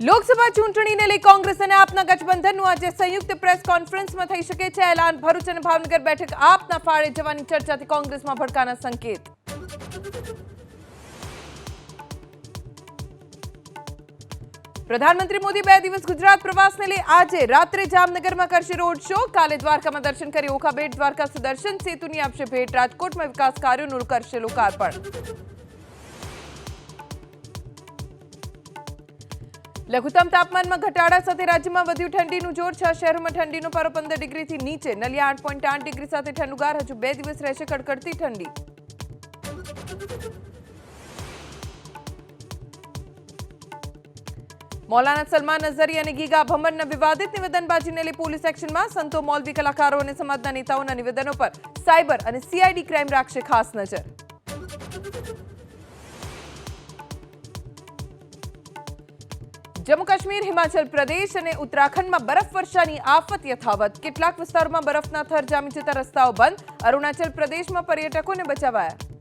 લોકસભા ચૂંટણીને લઈ કોંગ્રેસ અને આપના ગઠબંધનનું આજે સંયુક્ત પ્રેસ કોન્ફરન્સમાં થઈ શકે છે એલાન। ભરૂચ અને ભાવનગર બેઠક આપના ફાળે જવાની ચર્ચાથી કોંગ્રેસમાં ભડકાના સંકેત। પ્રધાનમંત્રી મોદી 2 દિવસ ગુજરાત પ્રવાસને લઈ આજે રાત્રે જામનગરમાં કરશે રોડ શો। કાલે દ્વારકામાં દર્શન કરી ઓખા બેટ દ્વારકા સુદર્શન સેતુની આપશે ભેટ। રાજકોટમાં વિકાસ કાર્યોનું કરશે લોકાર્પણ। લઘુત્તમ તાપમાનમાં ઘટાડા સાથે રાજ્યમાં વધ્યું ઠંડીનું જોર। 6 શહેરોમાં ઠંડીનો પારો 15 ડિગ્રીથી નીચે। નલિયા 8.8 ડિગ્રી સાથે ઠંડુગાર। હજુ 2 દિવસ રહેશે કડકડતી ઠંડી। મૌલાના સલમાન અઝહરી અને ગીગા ભમરના વિવાદિત નિવેદનબાજીને લઈ પોલીસ એક્શનમાં। સંતો, મૌલવી, કલાકારો અને સમાજના નેતાઓના નિવેદનો પર સાયબર અને સીઆઈડી ક્રાઇમ રાખશે ખાસ નજર। જમ્મુ કાશ્મીર, હિમાચલ પ્રદેશ અને ઉત્તરાખંડમાં બરફવર્ષાની આફત યથાવત। કેટલાક વિસ્તારોમાં બરફના થર જામી જતા રસ્તાઓ બંધ। અરુણાચલ પ્રદેશમાં પર્યટકોને બચાવાયા।